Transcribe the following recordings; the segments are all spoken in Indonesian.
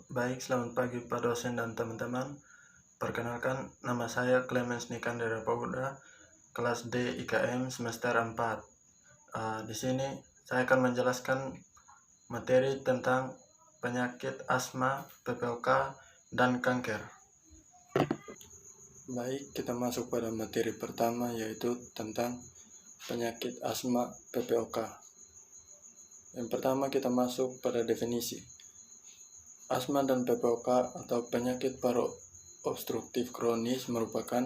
Baik, selamat pagi Pak dosen dan teman-teman. Perkenalkan, nama saya Clemens Nikandera Pauda, kelas D IKM semester 4. Di sini saya akan menjelaskan materi tentang penyakit asma, PPOK, dan kanker. Baik, kita masuk pada materi pertama, yaitu tentang penyakit asma, PPOK. Yang pertama kita masuk pada definisi. Asma dan PPOK atau penyakit paru obstruktif kronis merupakan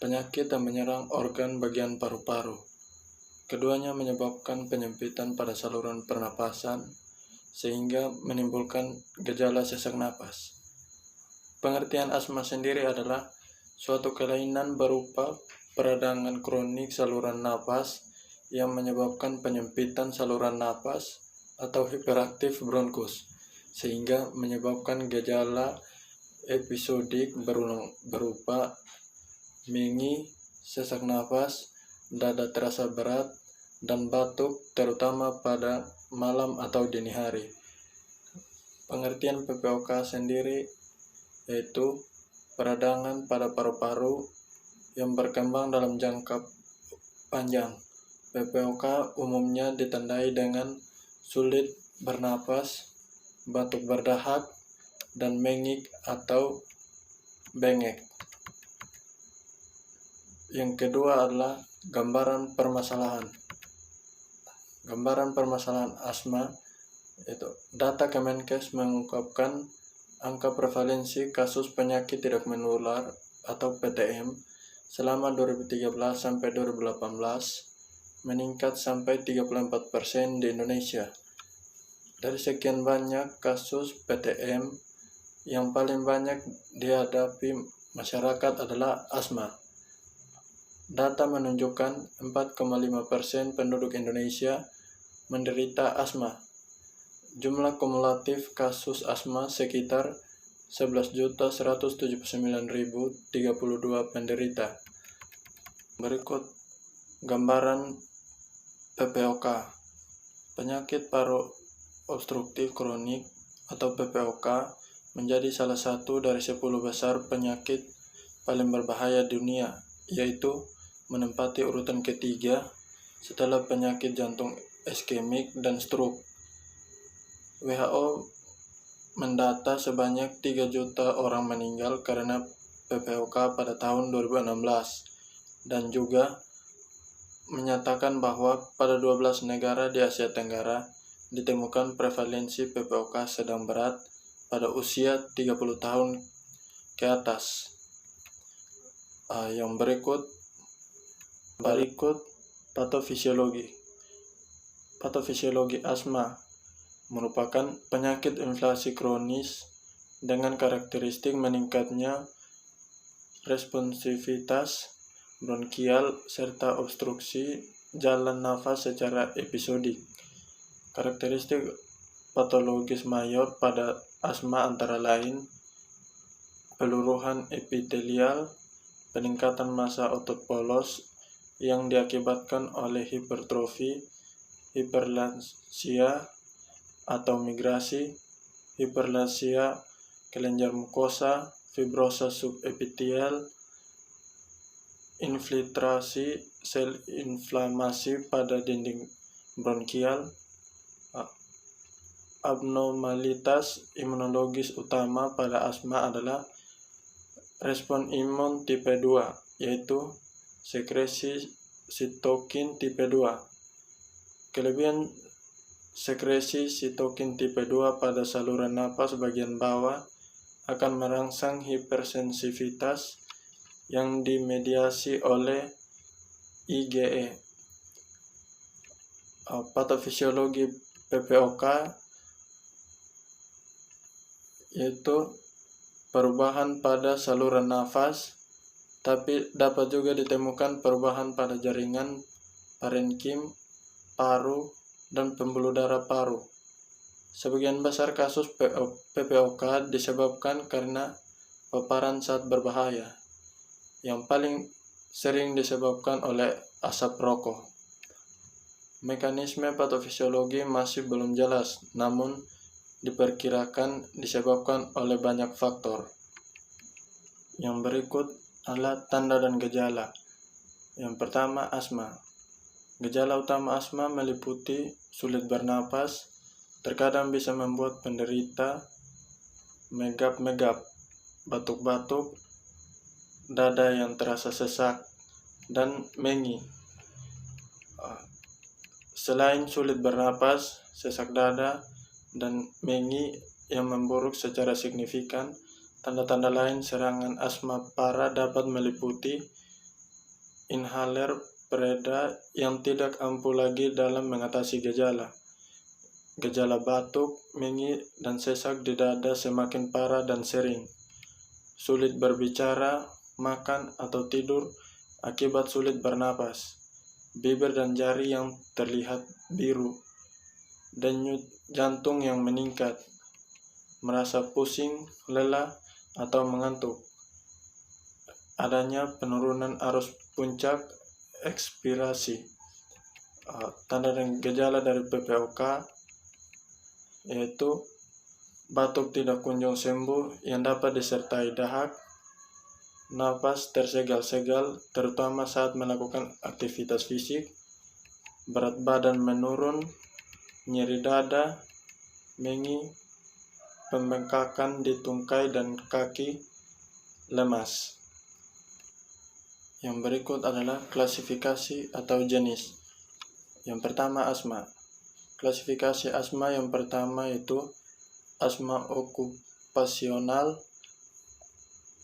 penyakit yang menyerang organ bagian paru-paru. Keduanya menyebabkan penyempitan pada saluran pernapasan sehingga menimbulkan gejala sesak napas. Pengertian asma sendiri adalah suatu kelainan berupa peradangan kronik saluran napas yang menyebabkan penyempitan saluran napas atau hiperaktif bronkus, sehingga menyebabkan gejala episodik berupa mengi, sesak napas, dada terasa berat, dan batuk terutama pada malam atau dini hari. Pengertian PPOK sendiri yaitu peradangan pada paru-paru yang berkembang dalam jangka panjang. PPOK umumnya ditandai dengan sulit bernapas, batuk berdahak, dan mengik atau bengek. Yang kedua adalah gambaran permasalahan. Gambaran permasalahan asma itu data Kemenkes mengungkapkan angka prevalensi kasus penyakit tidak menular atau PTM selama 2013 sampai 2018 meningkat sampai 34% di Indonesia. Dari sekian banyak kasus PTM, yang paling banyak dihadapi masyarakat adalah asma. Data menunjukkan 4,5% penduduk Indonesia menderita asma. Jumlah kumulatif kasus asma sekitar 11.179.032 penderita. Berikut gambaran PPOK. Penyakit paru obstruktif kronik atau PPOK menjadi salah satu dari 10 besar penyakit paling berbahaya di dunia, yaitu menempati urutan ketiga setelah penyakit jantung iskemik dan stroke. WHO mendata sebanyak 3 juta orang meninggal karena PPOK pada tahun 2016 dan juga menyatakan bahwa pada 12 negara di Asia Tenggara ditemukan prevalensi PPOK sedang berat pada usia 30 tahun ke atas. Yang berikut patofisiologi. Patofisiologi asma merupakan penyakit inflamasi kronis dengan karakteristik meningkatnya responsivitas bronkial serta obstruksi jalan nafas secara episodik. Karakteristik patologis mayor pada asma antara lain peluruhan epitelial, peningkatan massa otot polos yang diakibatkan oleh hipertrofi, hiperplasia atau migrasi, hiperplasia kelenjar mukosa, fibrosa subepitelial, infiltrasi sel inflamasi pada dinding bronkial. Abnormalitas imunologis utama pada asma adalah respon imun tipe 2, yaitu sekresi sitokin tipe 2. Kelebihan sekresi sitokin tipe 2 pada saluran napas bagian bawah akan merangsang hipersensitivitas yang dimediasi oleh IgE. Patofisiologi PPOK yaitu perubahan pada saluran nafas, tapi dapat juga ditemukan perubahan pada jaringan parenkim, paru, dan pembuluh darah paru. Sebagian besar kasus PPOK disebabkan karena paparan saat berbahaya, yang paling sering disebabkan oleh asap rokok. Mekanisme patofisiologi masih belum jelas, namun diperkirakan disebabkan oleh banyak faktor. Yang berikut adalah tanda dan gejala. Yang pertama, asma. Gejala utama asma meliputi sulit bernapas, terkadang bisa membuat penderita megap-megap, batuk-batuk, dada yang terasa sesak, dan mengi. Selain sulit bernapas, sesak dada, dan mengi yang memburuk secara signifikan, tanda-tanda lain serangan asma parah dapat meliputi inhaler pereda yang tidak ampuh lagi dalam mengatasi gejala. Gejala batuk, mengi, dan sesak di dada semakin parah dan sering. Sulit berbicara, makan, atau tidur akibat sulit bernapas. Bibir dan jari yang terlihat biru. Denyut jantung yang meningkat. Merasa pusing, lelah, atau mengantuk. Adanya penurunan arus puncak ekspirasi. Tanda dan gejala dari PPOK yaitu batuk tidak kunjung sembuh yang dapat disertai dahak, napas tersegal-segal terutama saat melakukan aktivitas fisik, berat badan menurun, nyeri dada, mengi, pembengkakan di tungkai dan kaki, lemas. Yang berikut adalah klasifikasi atau jenis. Yang pertama, asma. Klasifikasi asma yang pertama itu asma okupasional,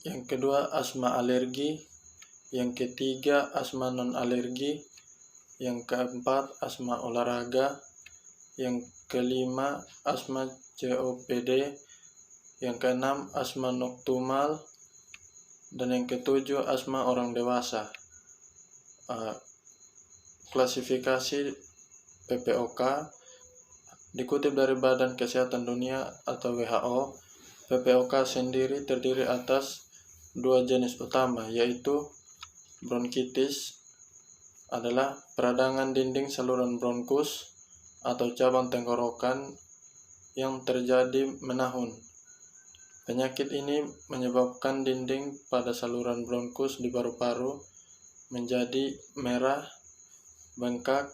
yang kedua asma alergi, yang ketiga asma non-alergi, yang keempat asma olahraga, yang kelima asma COPD, yang keenam asma noktumal, dan yang ketujuh asma orang dewasa. Klasifikasi PPOK dikutip dari Badan Kesehatan Dunia atau WHO. PPOK sendiri terdiri atas dua jenis utama, yaitu bronkitis adalah peradangan dinding saluran bronkus atau cabang tenggorokan yang terjadi menahun. Penyakit ini menyebabkan dinding pada saluran bronkus di paru-paru menjadi merah, bengkak,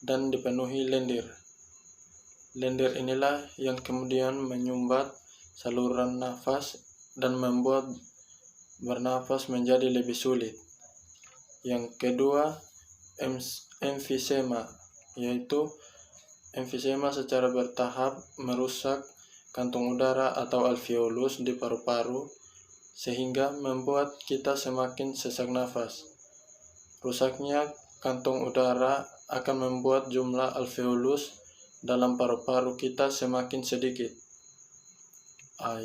dan dipenuhi lendir. Lendir inilah yang kemudian menyumbat saluran nafas dan membuat bernafas menjadi lebih sulit. Yang kedua, emfisema, yaitu emfisema secara bertahap merusak kantung udara atau alveolus di paru-paru sehingga membuat kita semakin sesak nafas. Rusaknya kantung udara akan membuat jumlah alveolus dalam paru-paru kita semakin sedikit.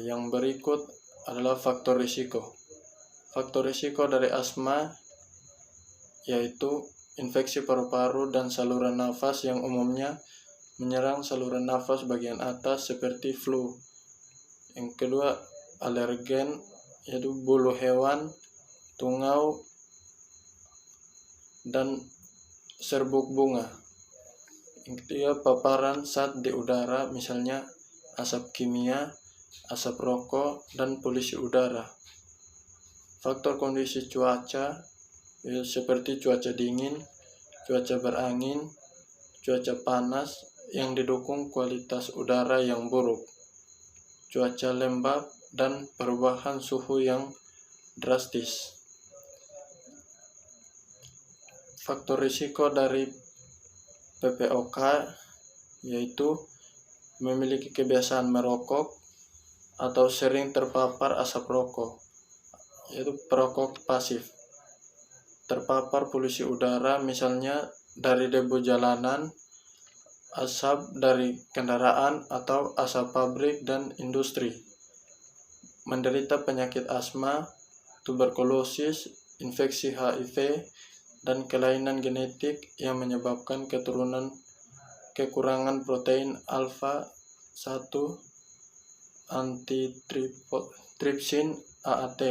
Yang berikut adalah faktor risiko. Faktor risiko dari asma yaitu infeksi paru-paru dan saluran nafas yang umumnya menyerang saluran nafas bagian atas seperti flu. Yang kedua, alergen yaitu bulu hewan, tungau, dan serbuk bunga. Yang ketiga, paparan zat di udara, misalnya asap kimia, asap rokok, dan polusi udara. Faktor kondisi cuaca seperti cuaca dingin, cuaca berangin, cuaca panas yang didukung kualitas udara yang buruk, cuaca lembab, dan perubahan suhu yang drastis. Faktor risiko dari PPOK yaitu memiliki kebiasaan merokok atau sering terpapar asap rokok, yaitu perokok pasif. Terpapar polusi udara misalnya dari debu jalanan, asap dari kendaraan, atau asap pabrik dan industri. Menderita penyakit asma, tuberkulosis, infeksi HIV, dan kelainan genetik yang menyebabkan kekurangan protein alfa 1 antitrypsin AAT.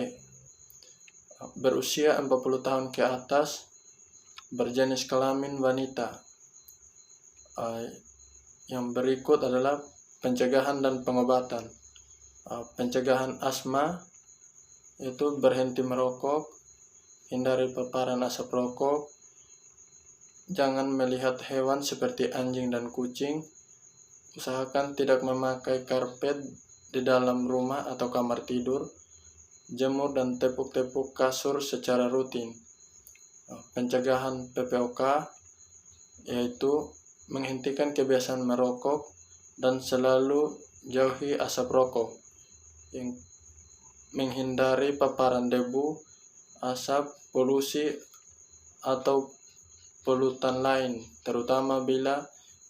Berusia 40 tahun ke atas, berjenis kelamin wanita. Yang berikut adalah pencegahan dan pengobatan. Pencegahan asma itu berhenti merokok, hindari paparan asap rokok, jangan melihat hewan seperti anjing dan kucing, usahakan tidak memakai karpet di dalam rumah atau kamar tidur, jemur dan tepuk-tepuk kasur secara rutin. Pencegahan PPOK yaitu menghentikan kebiasaan merokok dan selalu jauhi asap rokok, menghindari paparan debu, asap, polusi, atau polutan lain, terutama bila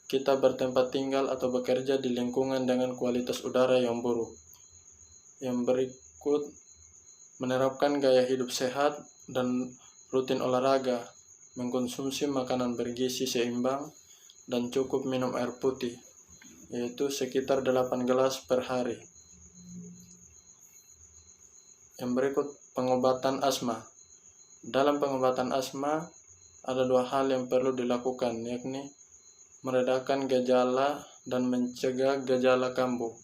kita bertempat tinggal atau bekerja di lingkungan dengan kualitas udara yang buruk. Yang berikut, menerapkan gaya hidup sehat dan rutin olahraga, mengkonsumsi makanan bergizi seimbang, dan cukup minum air putih, yaitu sekitar 8 gelas per hari. Yang berikut, pengobatan asma. Dalam pengobatan asma, ada 2 hal yang perlu dilakukan, yakni meredakan gejala dan mencegah gejala kambuh.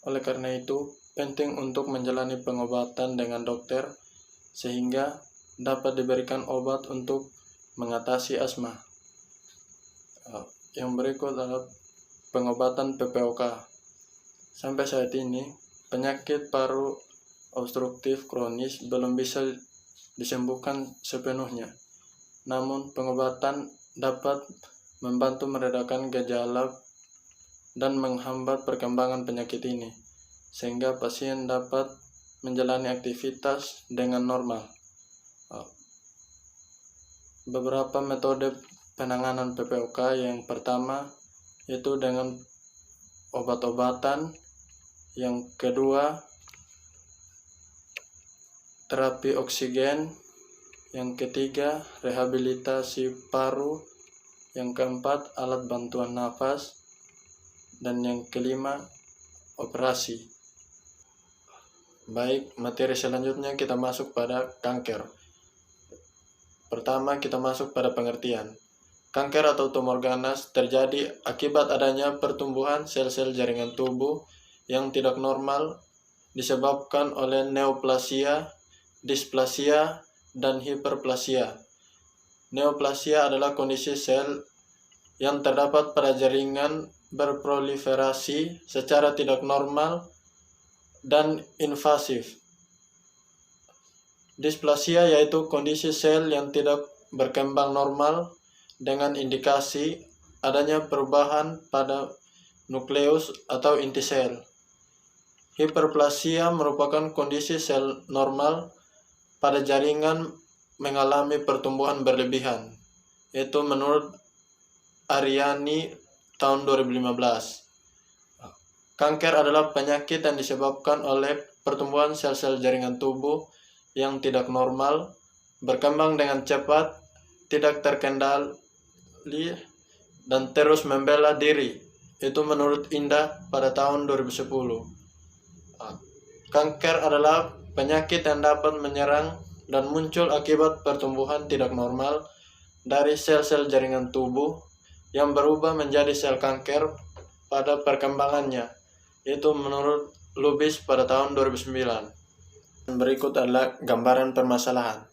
Oleh karena itu, penting untuk menjalani pengobatan dengan dokter, sehingga dapat diberikan obat untuk mengatasi asma. Yang berikut adalah pengobatan PPOK. Sampai saat ini, penyakit paru obstruktif kronis belum bisa disembuhkan sepenuhnya. Namun, pengobatan dapat membantu meredakan gejala dan menghambat perkembangan penyakit ini, sehingga pasien dapat menjalani aktivitas dengan normal. Beberapa metode penanganan PPOK. Yang pertama yaitu dengan obat-obatan, yang kedua terapi oksigen, yang ketiga rehabilitasi paru, yang keempat alat bantuan nafas, dan yang kelima operasi. Baik, materi selanjutnya kita masuk pada kanker. Pertama, kita masuk pada pengertian. Kanker atau tumor ganas terjadi akibat adanya pertumbuhan sel-sel jaringan tubuh yang tidak normal disebabkan oleh neoplasia, displasia, dan hiperplasia. Neoplasia adalah kondisi sel yang terdapat pada jaringan berproliferasi secara tidak normal dan invasif. Displasia yaitu kondisi sel yang tidak berkembang normal dengan indikasi adanya perubahan pada nukleus atau inti sel. Hiperplasia merupakan kondisi sel normal pada jaringan mengalami pertumbuhan berlebihan, yaitu menurut Ariani tahun 2015. Kanker adalah penyakit yang disebabkan oleh pertumbuhan sel-sel jaringan tubuh yang tidak normal, berkembang dengan cepat, tidak terkendali, dan terus membela diri. Itu menurut Indah pada tahun 2010. Kanker adalah penyakit yang dapat menyerang dan muncul akibat pertumbuhan tidak normal dari sel-sel jaringan tubuh yang berubah menjadi sel kanker pada perkembangannya. Itu menurut Lubis pada tahun 2009. Berikut adalah gambaran permasalahan.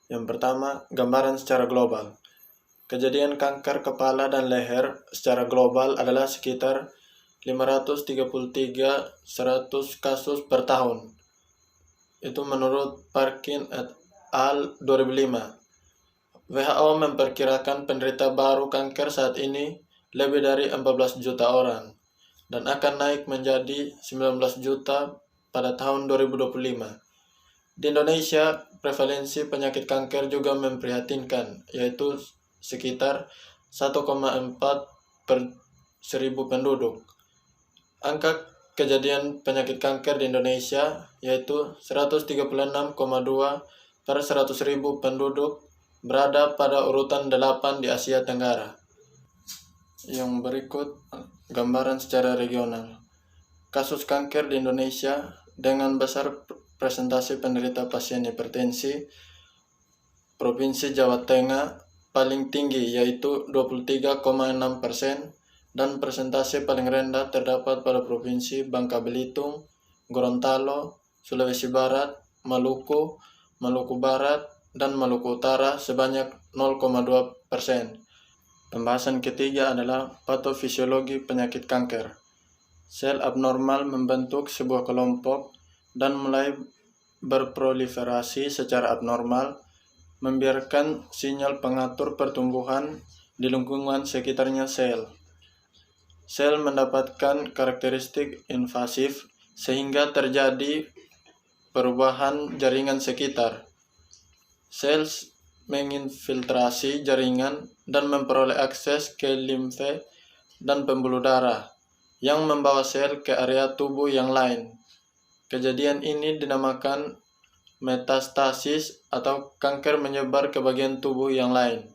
Yang pertama, gambaran secara global. Kejadian kanker kepala dan leher secara global adalah sekitar 533-100 kasus per tahun. Itu menurut Parkin et al. 2005. WHO memperkirakan penderita baru kanker saat ini lebih dari 14 juta orang dan akan naik menjadi 19 juta pada tahun 2025. Di Indonesia, prevalensi penyakit kanker juga memprihatinkan, yaitu sekitar 1,4 per 1000 penduduk. Angka kejadian penyakit kanker di Indonesia yaitu 136,2 per 100.000 penduduk, berada pada urutan 8 di Asia Tenggara. Yang berikut gambaran secara regional. Kasus kanker di Indonesia dengan besar presentasi penderita pasien hipertensi. Provinsi Jawa Tengah paling tinggi yaitu 23,6%, dan persentase paling rendah terdapat pada Provinsi Bangka Belitung, Gorontalo, Sulawesi Barat, Maluku, Maluku Barat, dan Maluku Utara sebanyak 0,2%. Pembahasan ketiga adalah patofisiologi penyakit kanker. Sel abnormal membentuk sebuah kelompok dan mulai berproliferasi secara abnormal, membiarkan sinyal pengatur pertumbuhan di lingkungan sekitarnya sel. Sel mendapatkan karakteristik invasif sehingga terjadi perubahan jaringan sekitar. Sel menginfiltrasi jaringan dan memperoleh akses ke limfe dan pembuluh darah yang membawa sel ke area tubuh yang lain. Kejadian ini dinamakan metastasis atau kanker menyebar ke bagian tubuh yang lain.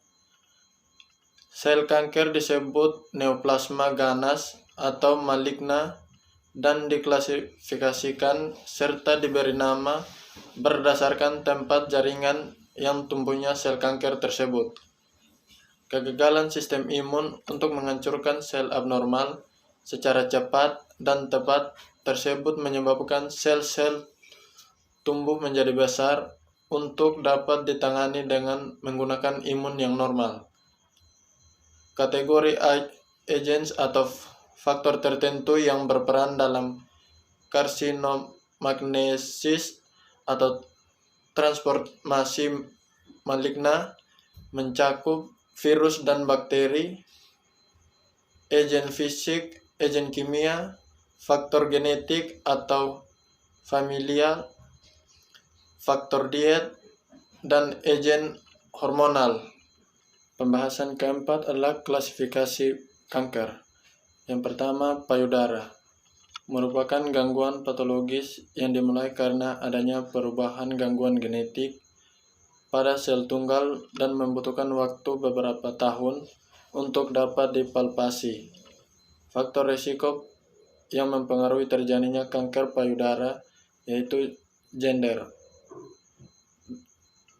Sel kanker disebut neoplasma ganas atau maligna dan diklasifikasikan serta diberi nama berdasarkan tempat jaringan yang tumbuhnya sel kanker tersebut. Kegagalan sistem imun untuk menghancurkan sel abnormal secara cepat dan tepat tersebut menyebabkan sel-sel tumbuh menjadi besar untuk dapat ditangani dengan menggunakan imun yang normal. Kategori agents atau faktor tertentu yang berperan dalam karsinomagnesis atau transformasi maligna mencakup virus dan bakteri, agen fisik, agen kimia, faktor genetik atau familial, faktor diet, dan agen hormonal. Pembahasan keempat adalah klasifikasi kanker. Yang pertama, payudara. Merupakan gangguan patologis yang dimulai karena adanya perubahan gangguan genetik pada sel tunggal dan membutuhkan waktu beberapa tahun untuk dapat dipalpasi. Faktor risiko yang mempengaruhi terjadinya kanker payudara yaitu gender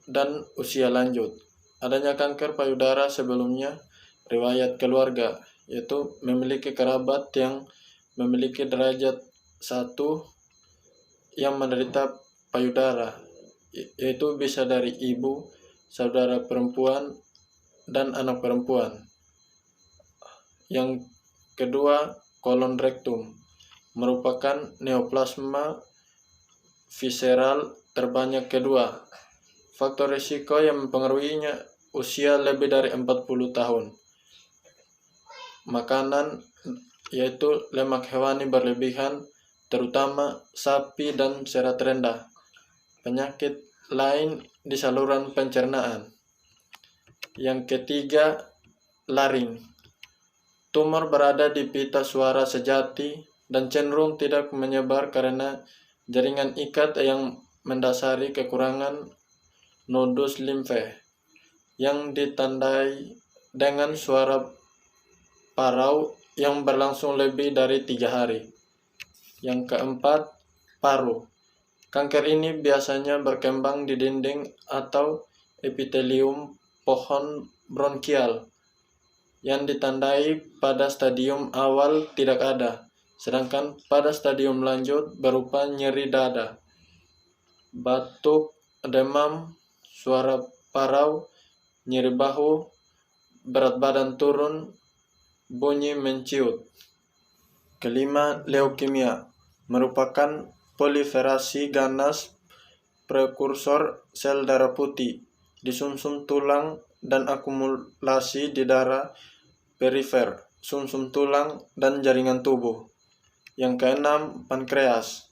dan usia lanjut. Adanya kanker payudara sebelumnya, riwayat keluarga, yaitu memiliki kerabat yang memiliki derajat 1 yang menderita payudara, yaitu bisa dari ibu, saudara perempuan, dan anak perempuan. Yang kedua, kolon rektum, merupakan neoplasma visceral terbanyak kedua. Faktor risiko yang mempengaruhinya usia lebih dari 40 tahun. Makanan yaitu lemak hewani berlebihan, terutama sapi dan serat rendah. Penyakit lain di saluran pencernaan. Yang ketiga, laring. Tumor berada di pita suara sejati dan cenderung tidak menyebar karena jaringan ikat yang mendasari kekurangan nodus limfe yang ditandai dengan suara parau yang berlangsung lebih dari 3 hari. Yang keempat, paru. Kanker ini biasanya berkembang di dinding atau epitelium pohon bronkial yang ditandai pada stadium awal tidak ada, sedangkan pada stadium lanjut berupa nyeri dada, batuk, demam, suara parau, nyeri bahu, berat badan turun, bunyi menciut. Kelima, leukemia, merupakan proliferasi ganas prekursor sel darah putih di sumsum tulang dan akumulasi di darah perifer, sumsum tulang, dan jaringan tubuh. Yang keenam, pankreas,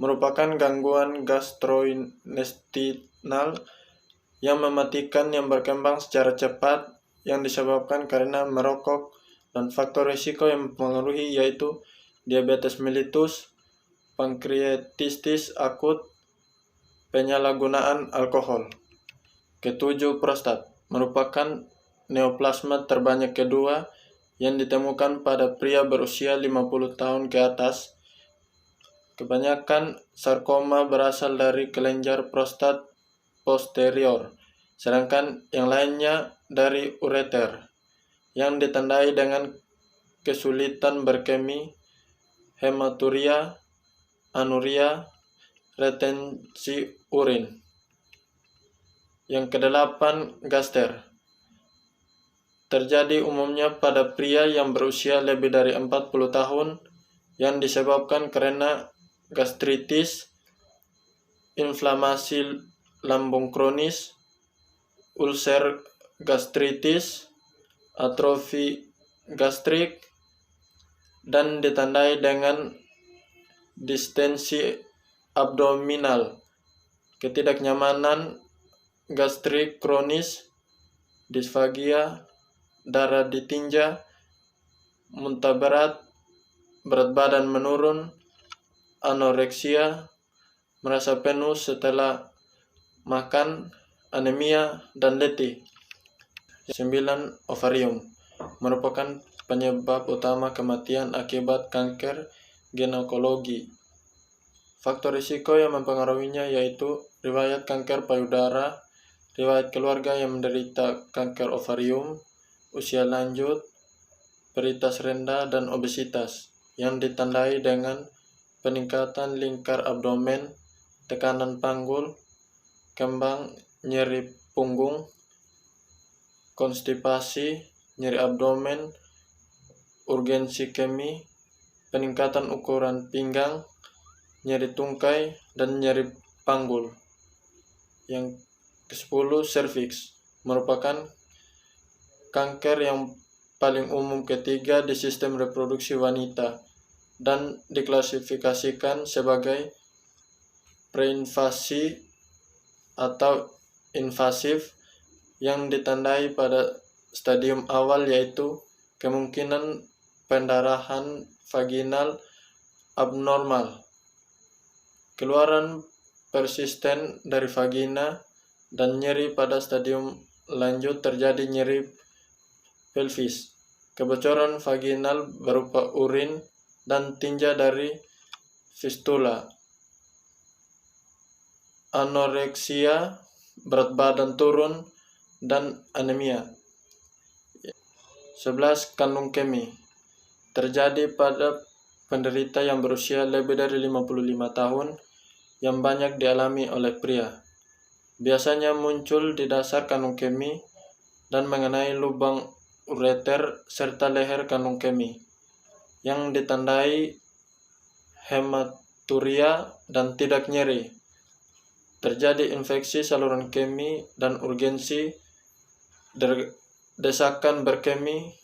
merupakan gangguan gastrointestinal yang mematikan yang berkembang secara cepat yang disebabkan karena merokok, dan faktor risiko yang mempengaruhi yaitu diabetes mellitus, pankreatitis akut, penyalahgunaan alkohol. Ketujuh, prostat, merupakan neoplasma terbanyak kedua yang ditemukan pada pria berusia 50 tahun ke atas. Kebanyakan sarkoma berasal dari kelenjar prostat posterior, sedangkan yang lainnya dari ureter, yang ditandai dengan kesulitan berkemi, hematuria, anuria, retensi urin. Yang kedelapan, gaster. Terjadi umumnya pada pria yang berusia lebih dari 40 tahun yang disebabkan karena gastritis, inflamasi lambung kronis, ulcer gastritis, atrofi gastrik, dan ditandai dengan distensi abdominal, ketidaknyamanan gastrik kronis, disfagia, darah di tinja, muntah berat badan menurun, anoreksia, merasa penuh setelah makan, anemia, dan letih. 9. Ovarium merupakan penyebab utama kematian akibat kanker ginekologi. Faktor risiko yang mempengaruhinya yaitu riwayat kanker payudara, riwayat keluarga yang menderita kanker ovarium, usia lanjut, prioritas rendah, dan obesitas yang ditandai dengan peningkatan lingkar abdomen, tekanan panggul, kembang, nyeri punggung, konstipasi, nyeri abdomen, urgensi kemi, peningkatan ukuran pinggang, nyeri tungkai, dan nyeri panggul. Yang ke-10, serviks merupakan kanker yang paling umum ketiga di sistem reproduksi wanita dan diklasifikasikan sebagai preinvasi atau invasif yang ditandai pada stadium awal yaitu kemungkinan pendarahan vaginal abnormal, keluaran persisten dari vagina, dan nyeri pada stadium lanjut terjadi nyeri pelvis, kebocoran vaginal berupa urin dan tinja dari fistula, anoreksia, berat badan turun, dan anemia. 11. Kandung kemi terjadi pada penderita yang berusia lebih dari 55 tahun yang banyak dialami oleh pria. Biasanya muncul di dasar kandung kemi dan mengenai lubang ureter serta leher kandung kemi yang ditandai hematuria dan tidak nyeri. Terjadi infeksi saluran kemi dan urgensi, desakan berkemi,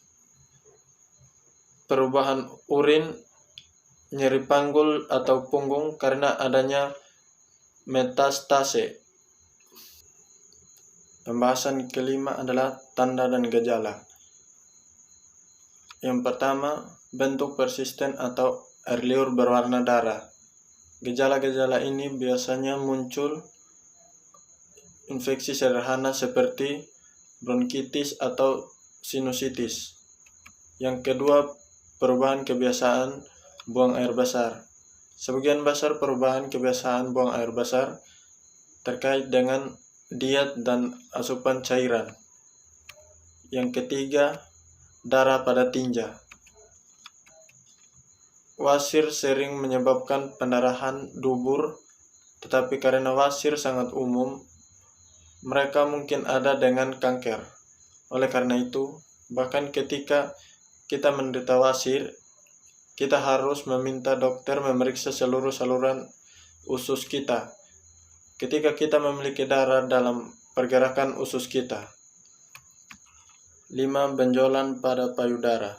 perubahan urin, nyeri panggul atau punggung karena adanya metastase. Pembahasan kelima adalah tanda dan gejala. Yang pertama, bentuk persisten atau air liur berwarna darah. Gejala-gejala ini biasanya muncul infeksi sederhana seperti bronkitis atau sinusitis. Yang kedua, perubahan kebiasaan buang air besar. Sebagian besar perubahan kebiasaan buang air besar terkait dengan diet dan asupan cairan. Yang ketiga, darah pada tinja. Wasir sering menyebabkan pendarahan dubur, tetapi karena wasir sangat umum, mereka mungkin ada dengan kanker. Oleh karena itu, bahkan ketika kita menderita wasir, kita harus meminta dokter memeriksa seluruh saluran usus kita ketika kita memiliki darah dalam pergerakan usus kita. 5. Benjolan pada payudara.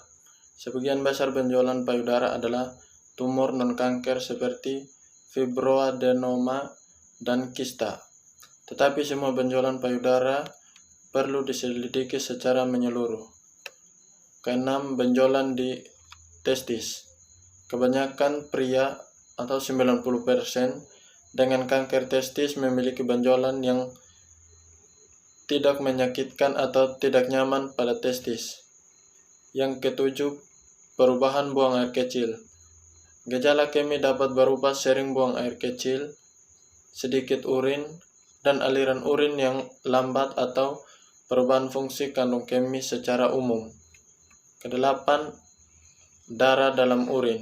Sebagian besar benjolan payudara adalah tumor non-kanker seperti fibroadenoma dan kista. Tetapi semua benjolan payudara perlu diselidiki secara menyeluruh. Ke-6. Benjolan di testis. Kebanyakan pria atau 90% dengan kanker testis memiliki benjolan yang tidak menyakitkan atau tidak nyaman pada testis. Yang ke-7, perubahan buang air kecil. Gejala kemi dapat berupa sering buang air kecil, sedikit urin, dan aliran urin yang lambat atau perubahan fungsi kandung kemi secara umum. Ke-8, Darah dalam urin.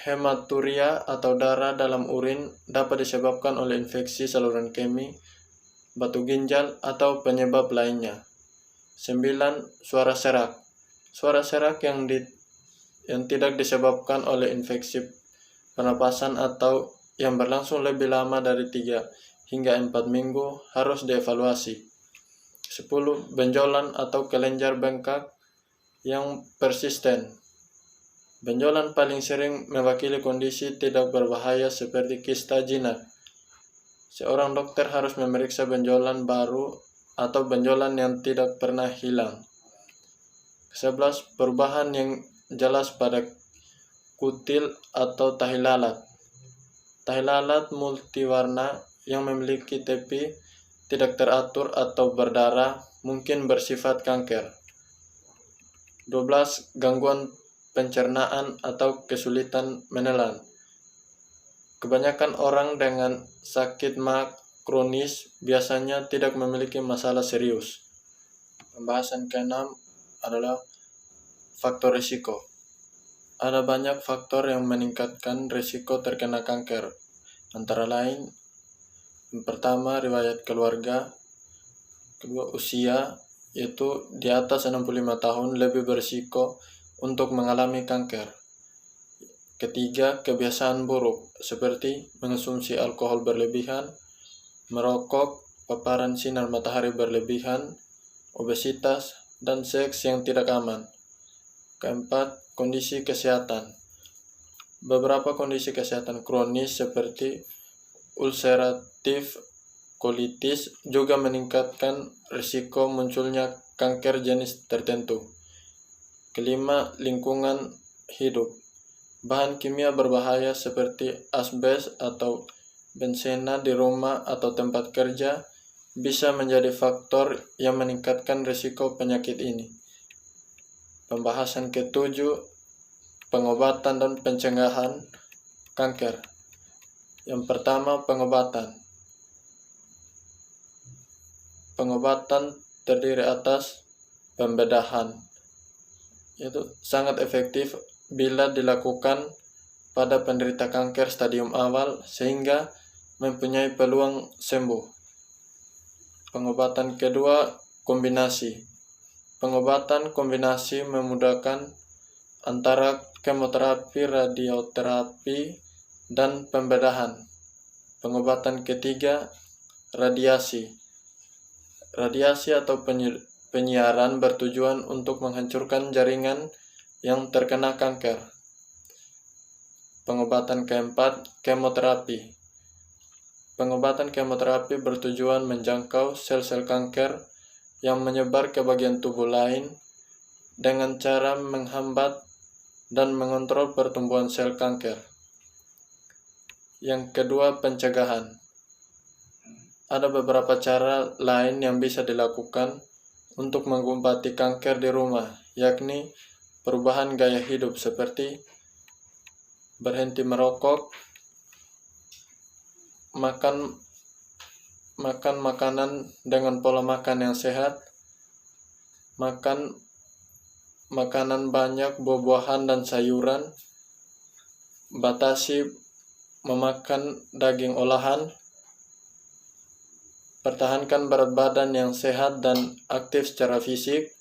Hematuria atau darah dalam urin dapat disebabkan oleh infeksi saluran kemih, batu ginjal, atau penyebab lainnya. 9. Suara serak. Suara serak yang tidak disebabkan oleh infeksi pernapasan atau yang berlangsung lebih lama dari 3 hingga 4 minggu harus dievaluasi. 10. Benjolan atau kelenjar bengkak yang persisten. Benjolan paling sering mewakili kondisi tidak berbahaya seperti kista jinak. Seorang dokter harus memeriksa benjolan baru atau benjolan yang tidak pernah hilang. 11. Perubahan yang jelas pada kutil atau tahi lalat. Tahi lalat multiwarna yang memiliki tepi tidak teratur atau berdarah mungkin bersifat kanker. 12. Gangguan pencernaan atau kesulitan menelan. Kebanyakan orang dengan sakit MA kronis biasanya tidak memiliki masalah serius. Pembahasan ke-6 adalah faktor risiko. Ada banyak faktor yang meningkatkan risiko terkena kanker. Antara lain, yang pertama, riwayat keluarga. Kedua, usia, yaitu di atas 65 tahun lebih berisiko untuk mengalami kanker. Ketiga, kebiasaan buruk seperti mengonsumsi alkohol berlebihan, merokok, paparan sinar matahari berlebihan, obesitas, dan seks yang tidak aman. Keempat, kondisi kesehatan. Beberapa kondisi kesehatan kronis seperti ulceratif colitis juga meningkatkan risiko munculnya kanker jenis tertentu. Kelima, lingkungan hidup. Bahan kimia berbahaya seperti asbes atau bensena di rumah atau tempat kerja bisa menjadi faktor yang meningkatkan risiko penyakit ini. Pembahasan ke-7, pengobatan dan pencegahan kanker. Yang pertama, pengobatan. Pengobatan terdiri atas pembedahan. Itu sangat efektif bila dilakukan pada penderita kanker stadium awal sehingga mempunyai peluang sembuh. Pengobatan kedua, kombinasi. Pengobatan kombinasi memudahkan antara kemoterapi, radioterapi, dan pembedahan. Pengobatan ketiga, radiasi. Radiasi atau penyiaran bertujuan untuk menghancurkan jaringan yang terkena kanker. Pengobatan keempat, kemoterapi. Pengobatan kemoterapi bertujuan menjangkau sel-sel kanker yang menyebar ke bagian tubuh lain dengan cara menghambat dan mengontrol pertumbuhan sel kanker. Yang kedua, pencegahan. Ada beberapa cara lain yang bisa dilakukan untuk mengobati kanker di rumah, yakni perubahan gaya hidup seperti berhenti merokok, makan makanan dengan pola makan yang sehat, makan makanan banyak buah-buahan dan sayuran, batasi memakan daging olahan, pertahankan berat badan yang sehat dan aktif secara fisik,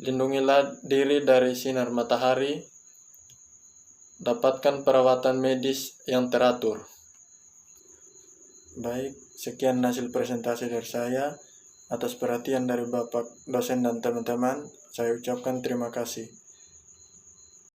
lindungilah diri dari sinar matahari, dapatkan perawatan medis yang teratur. Baik, sekian hasil presentasi dari saya. Atas perhatian dari Bapak dosen dan teman-teman, saya ucapkan terima kasih.